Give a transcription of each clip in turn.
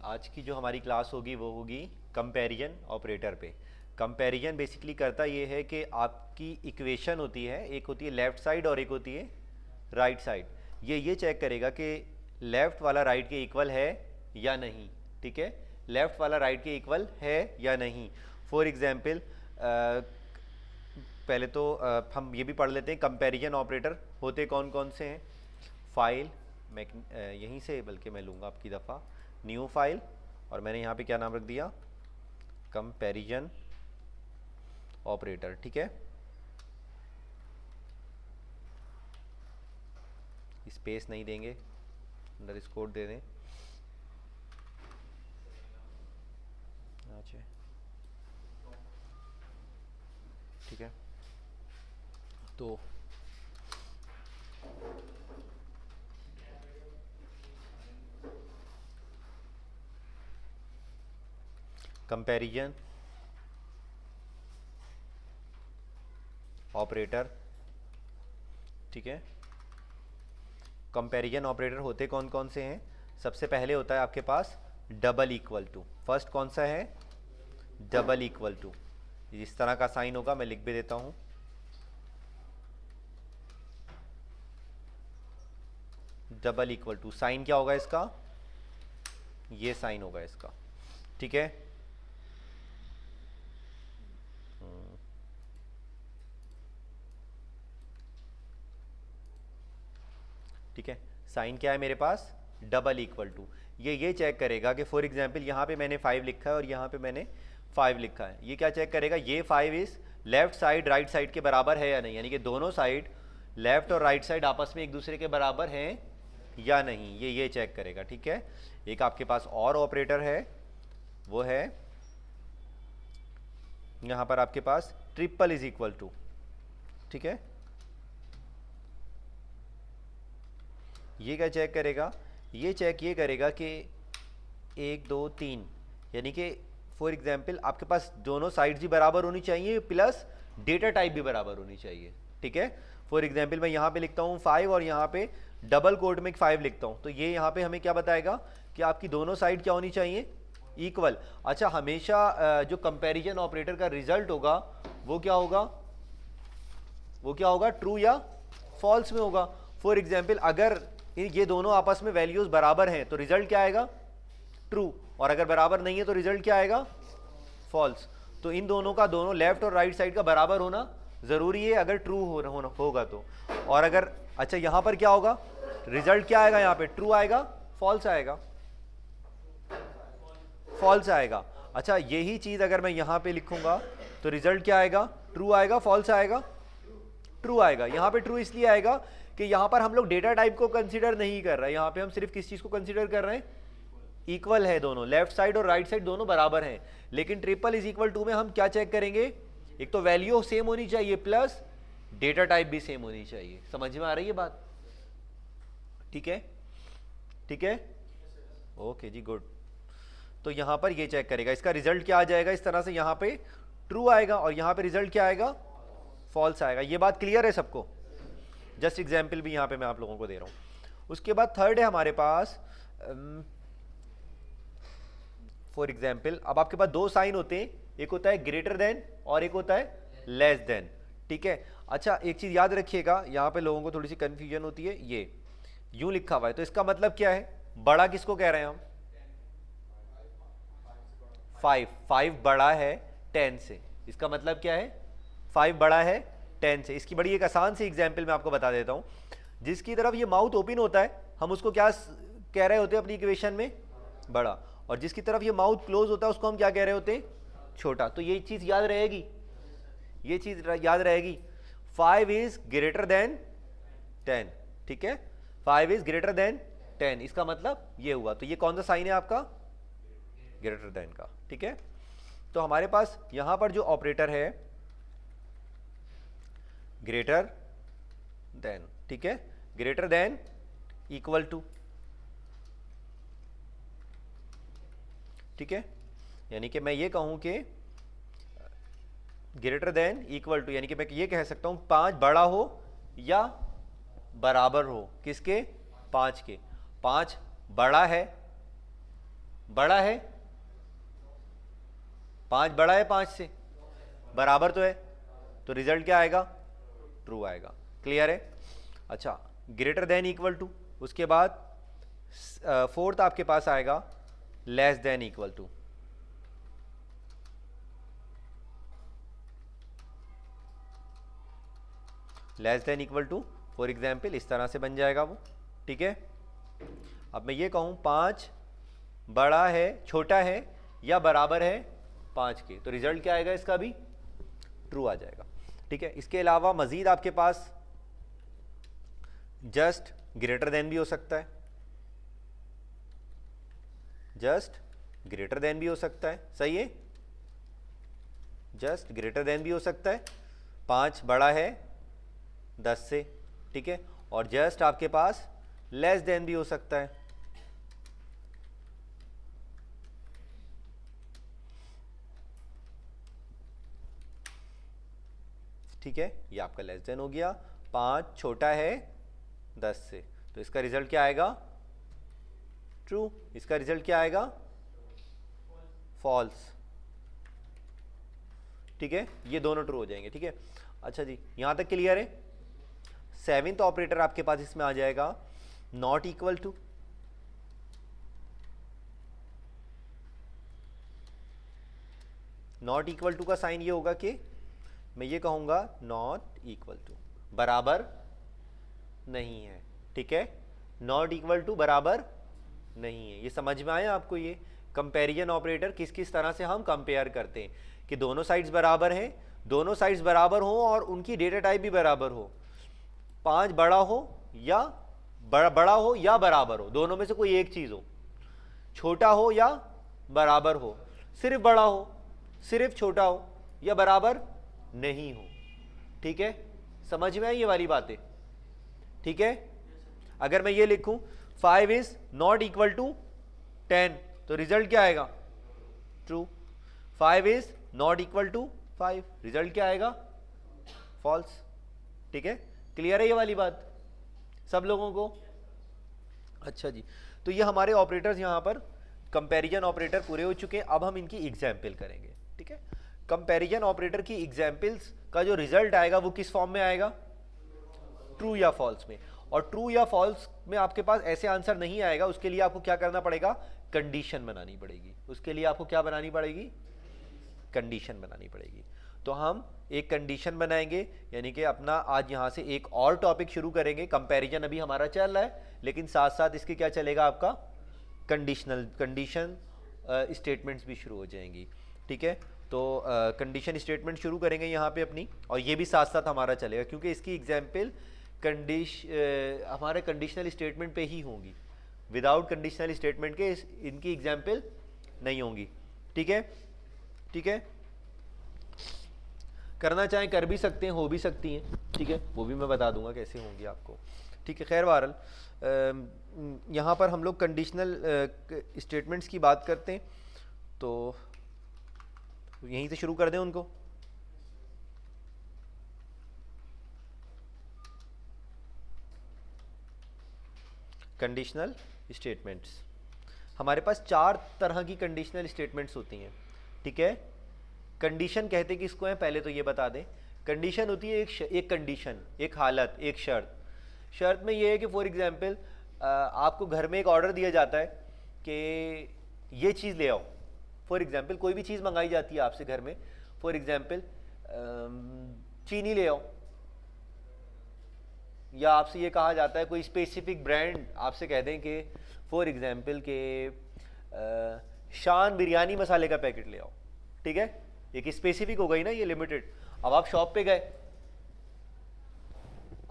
आज की जो हमारी क्लास होगी वो होगी कंपैरिजन ऑपरेटर पे। कंपैरिजन बेसिकली करता ये है कि आपकी इक्वेशन होती है, एक होती है लेफ़्ट साइड और एक होती है राइट साइड। ये चेक करेगा कि लेफ़्ट वाला राइट के इक्वल है या नहीं। ठीक है, लेफ़्ट वाला राइट के इक्वल है या नहीं। फॉर एग्जांपल पहले तो हम ये भी पढ़ लेते हैं कंपैरिजन ऑपरेटर होते कौन कौन से हैं। फाइल, मैं यहीं से बल्कि मैं लूँगा आपकी दफ़ा न्यू फाइल, और मैंने यहाँ पे क्या नाम रख दिया, कंपैरिजन ऑपरेटर। ठीक है, स्पेस नहीं देंगे, अंडरस्कोर दे दें। अच्छा, ठीक है, तो कंपैरिजन ऑपरेटर। ठीक है, कंपैरिजन ऑपरेटर होते कौन कौन से हैं। सबसे पहले होता है आपके पास डबल इक्वल टू। फर्स्ट कौन सा है, डबल इक्वल टू। इस तरह का साइन होगा, मैं लिख भी देता हूं, डबल इक्वल टू। साइन क्या होगा इसका, ये साइन होगा इसका। ठीक है, ठीक है, साइन क्या है मेरे पास, डबल इक्वल टू। ये चेक करेगा कि फॉर एग्जांपल यहाँ पे मैंने 5 लिखा है और यहाँ पे मैंने 5 लिखा है। ये क्या चेक करेगा, ये 5 इस लेफ्ट साइड राइट साइड के बराबर है या नहीं, यानी कि दोनों साइड लेफ्ट और राइट साइड आपस में एक दूसरे के बराबर हैं या नहीं, ये चेक करेगा। ठीक है, एक आपके पास और ऑपरेटर है, वो है यहाँ पर आपके पास ट्रिपल इज इक्वल टू। ठीक है, ये क्या चेक करेगा, ये चेक ये करेगा कि 1 2 3, यानी कि फॉर एग्जांपल आपके पास दोनों साइड्स ही बराबर होनी चाहिए प्लस डेटा टाइप भी बराबर होनी चाहिए। ठीक है, फॉर एग्जांपल मैं यहाँ पे लिखता हूँ 5 और यहाँ पे डबल कोट में 5 लिखता हूँ, तो ये यहाँ पे हमें क्या बताएगा कि आपकी दोनों साइड क्या होनी चाहिए, इक्वल। अच्छा, हमेशा जो कंपैरिजन ऑपरेटर का रिजल्ट होगा वो क्या होगा, वो क्या होगा, ट्रू या फॉल्स में होगा। फॉर एग्जाम्पल अगर ये दोनों आपस में वैल्यूज बराबर हैं तो रिजल्ट क्या आएगा, ट्रू, और अगर बराबर नहीं है तो रिजल्ट क्या आएगा, फॉल्स। तो इन दोनों का, दोनों लेफ्ट और राइट साइड का बराबर होना जरूरी है अगर ट्रू होगा तो। और अगर, अच्छा यहाँ पर क्या होगा, रिजल्ट क्या आएगा, यहाँ पे ट्रू आएगा, फॉल्स आएगा, फॉल्स आएगा। अच्छा, यही चीज अगर मैं यहाँ पे लिखूंगा तो रिजल्ट क्या आएगा, ट्रू आएगा, फॉल्स आएगा, ट्रू आएगा। यहाँ पे ट्रू इसलिए आएगा कि यहाँ पर हम लोग डेटा टाइप को कंसीडर नहीं कर रहे हैं, यहाँ पे हम सिर्फ किस चीज को कंसीडर कर रहे हैं, इक्वल है दोनों, लेफ्ट साइड और राइट साइड दोनों बराबर हैं। लेकिन ट्रिपल इज इक्वल टू में हम क्या चेक करेंगे, एक तो वैल्यू सेम होनी चाहिए प्लस डेटा टाइप भी सेम होनी चाहिए। समझ में आ रही है बात, ठीक है, ठीक है, ओके जी, गुड। तो यहां पर ये चेक करेगा, इसका रिजल्ट क्या आ जाएगा, इस तरह से यहां पे ट्रू आएगा और यहां पे रिजल्ट क्या आएगा, फॉल्स आएगा। ये बात क्लियर है सबको, जस्ट एग्जाम्पल भी यहां पे मैं आप लोगों को दे रहा हूं। उसके बाद थर्ड है हमारे पास, फॉर एग्जाम्पल अब आपके पास दो साइन होते हैं, एक होता है ग्रेटर देन और एक होता है लेस देन। ठीक है, अच्छा एक चीज याद रखिएगा, यहां पे लोगों को थोड़ी सी कंफ्यूजन होती है, ये यूं लिखा हुआ है तो इसका मतलब क्या है, बड़ा किसको कह रहे हैं हम, 5 बड़ा है 10 से, इसका मतलब क्या है, 5 बड़ा है 10 से। इसकी बड़ी एक आसान सी एग्जांपल मैं आपको बता देता हूं, जिसकी तरफ ये माउथ ओपन होता है हम उसको क्या कह रहे होते हैं अपनी इक्वेशन में, बड़ा, और जिसकी तरफ ये माउथ क्लोज होता है उसको हम क्या कह रहे होते हैं, छोटा। तो ये चीज याद रहेगी, ये चीज याद रहेगी, 5 इज ग्रेटर देन 10। ठीक है, 5 इज ग्रेटर देन 10, इसका मतलब ये हुआ। तो ये कौन सा साइन है आपका, ग्रेटर देन का। ठीक है, तो हमारे पास यहां पर जो ऑपरेटर है ग्रेटर देन, ठीक है, ग्रेटर देन इक्वल टू, ठीक है, यानी कि मैं ये कहूं कि ग्रेटर देन इक्वल टू, यानी कि मैं ये कह सकता हूं 5 बड़ा हो या बराबर हो किसके, 5 के। 5 बड़ा है बड़ा है 5, बड़ा है 5 से, बराबर तो है, तो रिजल्ट क्या आएगा? ट्रू आएगा। क्लियर है? अच्छा, ग्रेटर देन इक्वल टू, उसके बाद फोर्थ आपके पास आएगा less than equal to. Less than equal to for example इस तरह से बन जाएगा वो। ठीक है, अब मैं ये कहूं 5 बड़ा है, छोटा है या बराबर है 5 के, तो रिजल्ट क्या आएगा इसका भी? ट्रू आ जाएगा। ठीक है, इसके अलावा मजीद आपके पास जस्ट ग्रेटर देन भी हो सकता है, जस्ट ग्रेटर देन भी हो सकता है, सही है, जस्ट ग्रेटर देन भी हो सकता है, 5 बड़ा है 10 से, ठीक है, और जस्ट आपके पास लेस देन भी हो सकता है। ठीक है, ये आपका लेस देन हो गया, 5 छोटा है 10 से, तो इसका रिजल्ट क्या आएगा? ट्रू। इसका रिजल्ट क्या आएगा? फॉल्स। ठीक है, ये दोनों ट्रू हो जाएंगे। ठीक है, अच्छा जी, यहां तक क्लियर है? 7th ऑपरेटर आपके पास इसमें आ जाएगा not equal to. Not equal to का साइन ये होगा कि मैं ये कहूंगा नॉट इक्वल टू, बराबर नहीं है। ठीक है, नॉट इक्वल टू बराबर नहीं है। ये समझ में आया आपको? ये कंपैरिजन ऑपरेटर किस किस तरह से हम कंपेयर करते हैं कि दोनों साइड्स बराबर हैं, दोनों साइड्स बराबर हो और उनकी डेटा टाइप भी बराबर हो, 5 बड़ा हो या बड़ा हो या बराबर हो, दोनों में से कोई एक चीज हो, छोटा हो या बराबर हो, सिर्फ बड़ा हो, सिर्फ छोटा हो या बराबर नहीं हो। ठीक है, समझ में आई ये वाली बातें? ठीक है, अगर मैं ये लिखूं 5 इज नॉट इक्वल टू 10, तो रिजल्ट क्या आएगा? True. 5 is not equal to 5, result क्या आएगा? फॉल्स। ठीक है, क्लियर है ये वाली बात सब लोगों को? अच्छा जी, तो ये हमारे ऑपरेटर्स यहां पर कंपैरिजन ऑपरेटर पूरे हो चुके हैं। अब हम इनकी एग्जाम्पल करेंगे। ठीक है, कंपैरिजन ऑपरेटर की एग्जाम्पल्स का जो रिजल्ट आएगा वो किस फॉर्म में आएगा? ट्रू या फॉल्स में। और ट्रू या फॉल्स में आपके पास ऐसे आंसर नहीं आएगा, उसके लिए आपको क्या करना पड़ेगा? कंडीशन बनानी पड़ेगी। उसके लिए आपको क्या बनानी पड़ेगी? कंडीशन बनानी पड़ेगी। तो हम एक कंडीशन बनाएंगे, यानी कि अपना आज यहां से एक और टॉपिक शुरू करेंगे। कंपैरिजन अभी हमारा चल रहा है, लेकिन साथ साथ इसके क्या चलेगा? आपका कंडीशन स्टेटमेंट्स भी शुरू हो जाएंगी। ठीक है, तो कंडीशन स्टेटमेंट शुरू करेंगे यहाँ पे अपनी, और ये भी साथ साथ हमारा चलेगा, क्योंकि इसकी एग्जाम्पल हमारे कंडीशनल स्टेटमेंट पे ही होंगी। विदाउट कंडीशनल स्टेटमेंट के इनकी एग्जाम्पल नहीं होंगी। ठीक है, ठीक है, करना चाहें कर भी सकते हैं, हो भी सकती हैं। ठीक है, वो भी मैं बता दूंगा कैसे होंगी आपको। ठीक है, खैर बहरहाल यहाँ पर हम लोग कंडीशनल स्टेटमेंट्स की बात करते हैं, तो यहीं से शुरू कर दें उनको। कंडीशनल स्टेटमेंट्स, हमारे पास 4 तरह की कंडीशनल स्टेटमेंट्स होती हैं। ठीक है, कंडीशन कहते किसको है पहले तो ये बता दें। कंडीशन होती है एक कंडीशन, एक हालत, एक शर्त। शर्त में ये है कि फॉर एग्जांपल आपको घर में एक ऑर्डर दिया जाता है कि ये चीज़ ले आओ। फॉर एग्जांपल कोई भी चीज़ मंगाई जाती है आपसे घर में, फॉर एग्जांपल चीनी ले आओ, या आपसे ये कहा जाता है कोई स्पेसिफिक ब्रांड आपसे कह दें कि फॉर एग्जांपल के शान बिरयानी मसाले का पैकेट ले आओ। ठीक है, एक स्पेसिफिक हो गई ना, ये लिमिटेड। अब आप शॉप पे गए,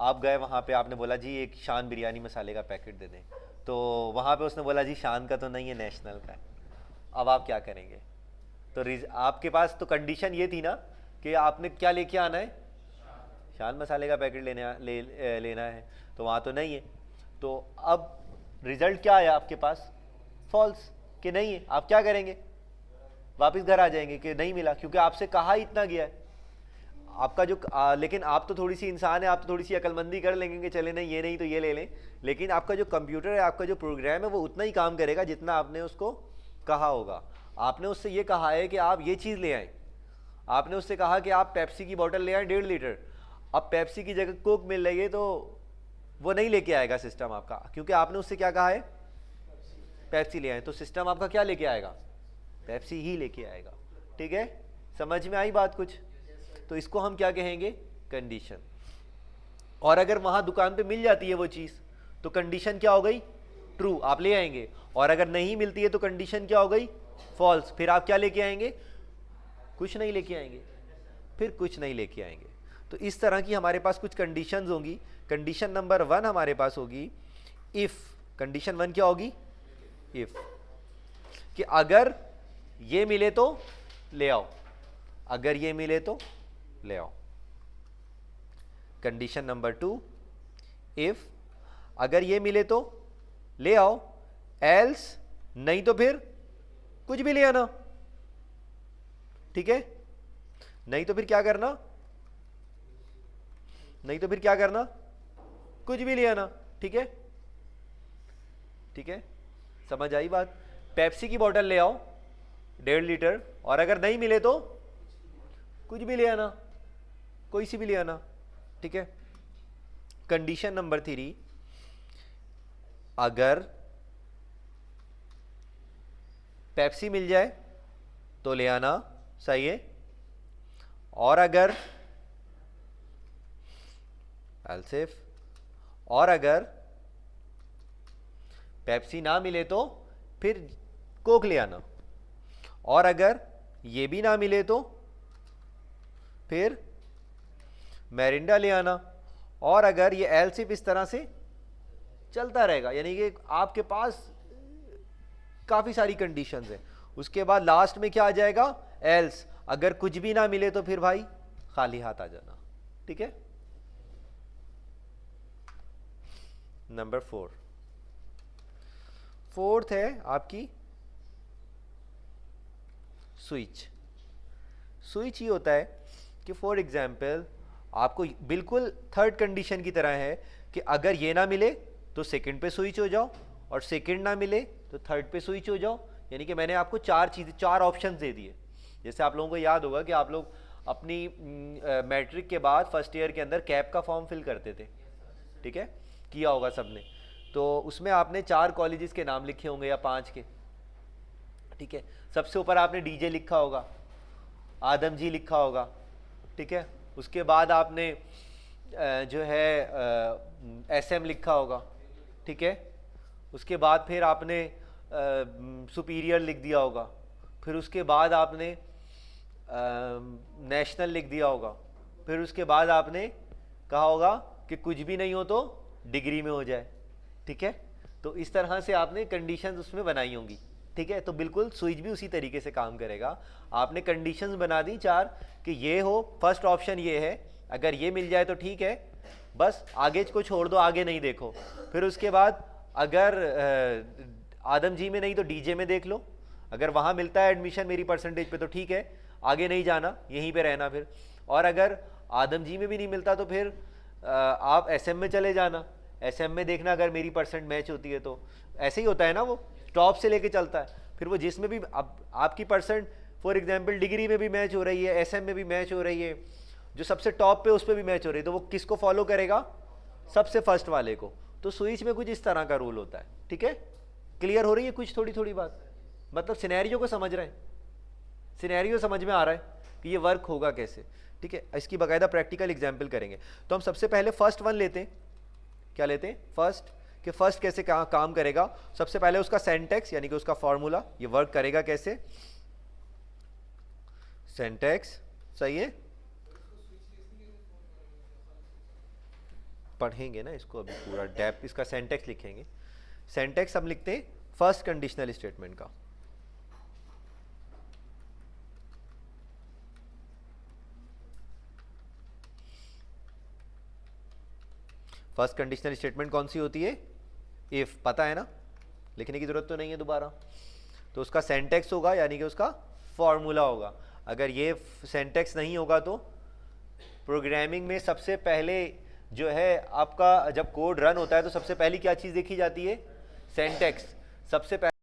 आप गए वहाँ पे, आपने बोला जी एक शान बिरयानी मसाले का पैकेट दे दें, तो वहाँ पे उसने बोला जी शान का तो नहीं है, नेशनल का है। अब आप क्या करेंगे? तो आपके पास तो कंडीशन ये थी ना कि आपने क्या लेके आना है? शान मसाले का पैकेट लेना है, तो वहाँ तो नहीं है। तो अब रिजल्ट क्या आया आपके पास? फॉल्स, कि नहीं है। आप क्या करेंगे? वापस घर आ जाएंगे कि नहीं मिला, क्योंकि आपसे कहा इतना गया है आपका जो लेकिन आप तो थोड़ी सी इंसान है, आप तो थोड़ी सी अक्लमंदी कर लेंगे कि चले नहीं ये नहीं तो ये ले लें, लेकिन आपका जो कंप्यूटर है, आपका जो प्रोग्राम है, वो उतना ही काम करेगा जितना आपने उसको कहा होगा, आपने उससे ये कहा है कि आप ये चीज़ ले आए, आपने उससे कहा कि आप पेप्सी की बोतल ले आए 1.5 लीटर, अब पेप्सी की जगह कोक मिल रही है तो वो नहीं लेके आएगा सिस्टम आपका, क्योंकि आपने उससे क्या कहा है, पेप्सी ले आए, तो सिस्टम आपका क्या लेके आएगा, पेप्सी ही लेके आएगा। ठीक है, समझ में आई बात कुछ? तो इसको हम क्या कहेंगे, कंडीशन। और अगर वहां दुकान पे मिल जाती है वो चीज़ तो कंडीशन क्या हो गई, ट्रू, आप ले आएंगे। और अगर नहीं मिलती है तो कंडीशन क्या हो गई, फॉल्स, फिर आप क्या लेके आएंगे, कुछ नहीं लेके आएंगे, फिर कुछ नहीं लेके आएंगे। तो इस तरह की हमारे पास कुछ कंडीशंस होंगी। कंडीशन नंबर 1 हमारे पास होगी इफ, कंडीशन 1 क्या होगी, इफ, कि अगर ये मिले तो ले आओ, अगर ये मिले तो ले आओ। कंडीशन नंबर 2 इफ, अगर ये मिले तो ले आओ, एल्स नहीं तो फिर कुछ भी ले आना। ठीक है, नहीं तो फिर क्या करना, नहीं तो फिर क्या करना, कुछ भी ले आना। ठीक है, ठीक है, समझ आई बात? पेप्सी की बोतल ले आओ 1.5 लीटर, और अगर नहीं मिले तो कुछ भी ले आना, कोई सी भी ले आना। ठीक है, कंडीशन नंबर 3, अगर पेप्सी मिल जाए तो ले आना, सही है, और अगर एल्सिफ, और अगर पेप्सी ना मिले तो फिर कोक ले आना, और अगर ये भी ना मिले तो फिर मैरिंडा ले आना, और अगर ये एल्सिफ इस तरह से चलता रहेगा, यानी कि आपके पास काफी सारी कंडीशंस हैं। उसके बाद लास्ट में क्या आ जाएगा, एल्स, अगर कुछ भी ना मिले तो फिर भाई खाली हाथ आ जाना। ठीक है, नंबर 4, फोर्थ है आपकी स्विच। स्विच ये होता है कि फॉर एग्जाम्पल आपको बिल्कुल थर्ड कंडीशन की तरह है कि अगर ये ना मिले तो सेकंड पे स्विच हो जाओ, और सेकंड ना मिले तो थर्ड पे स्विच हो जाओ। यानी कि मैंने आपको 4 चीज़ें, 4 ऑप्शन दे दिए। जैसे आप लोगों को याद होगा कि आप लोग अपनी मैट्रिक के बाद फर्स्ट ईयर के अंदर कैप का फॉर्म फिल करते थे, ठीक है, किया होगा सबने। तो उसमें आपने 4 कॉलेजेस के नाम लिखे होंगे या 5 के, ठीक है। सबसे ऊपर आपने डीजे लिखा होगा, आदम जी लिखा होगा, ठीक है। उसके बाद आपने जो है एसएम लिखा होगा, ठीक है। उसके बाद फिर आपने सुपीरियर लिख दिया होगा, फिर उसके बाद आपने नेशनल लिख दिया होगा, फिर उसके बाद आपने कहा होगा कि कुछ भी नहीं हो तो डिग्री में हो जाए, ठीक है। तो इस तरह से आपने कंडीशंस उसमें बनाई होंगी, ठीक है। तो बिल्कुल स्विच भी उसी तरीके से काम करेगा। आपने कंडीशंस बना दी 4 कि ये हो, फर्स्ट ऑप्शन ये है, अगर ये मिल जाए तो ठीक है, बस आगे को छोड़ दो, आगे नहीं देखो। फिर उसके बाद अगर आदम जी में नहीं तो डीजे में देख लो, अगर वहाँ मिलता है एडमिशन मेरी परसेंटेज पे तो ठीक है, आगे नहीं जाना, यहीं पे रहना फिर। और अगर आदम जी में भी नहीं मिलता तो फिर आप एसएम में चले जाना, एसएम में देखना अगर मेरी परसेंट मैच होती है तो। ऐसे ही होता है ना, वो टॉप से लेके चलता है, फिर वो जिसमें भी अब आपकी परसेंट फॉर एग्जांपल डिग्री में भी मैच हो रही है, एसएम में भी मैच हो रही है, जो सबसे टॉप पे उस पर भी मैच हो रही है, तो वो किसको फॉलो करेगा, सबसे फर्स्ट वाले को। तो स्विच में कुछ इस तरह का रूल होता है, ठीक है। क्लियर हो रही है कुछ थोड़ी थोड़ी बात, मतलब सिनेरियो को समझ रहे हैं, सिनेरियो समझ में आ रहा है कि ये वर्क होगा कैसे, ठीक है। इसकी बाकायदा प्रैक्टिकल एग्जाम्पल करेंगे। तो हम सबसे पहले फर्स्ट वन लेते हैं, क्या लेते हैं, फर्स्ट, कि फर्स्ट कैसे काम करेगा। सबसे पहले उसका सिंटैक्स यानी कि उसका फॉर्मूला, ये वर्क करेगा कैसे, सिंटैक्स, सही है, पढ़ेंगे ना इसको अभी पूरा डेप्थ, इसका सिंटैक्स लिखेंगे। सिंटैक्स हम लिखते हैं फर्स्ट कंडीशनल स्टेटमेंट का। फर्स्ट कंडीशनल स्टेटमेंट कौन सी होती है, इफ, पता है ना, लिखने की जरूरत तो नहीं है दोबारा। तो उसका सिंटैक्स होगा यानी कि उसका फॉर्मूला होगा। अगर ये सिंटैक्स नहीं होगा तो प्रोग्रामिंग में सबसे पहले जो है आपका जब कोड रन होता है तो सबसे पहली क्या चीज़ देखी जाती है, सिंटैक्स। सबसे पहले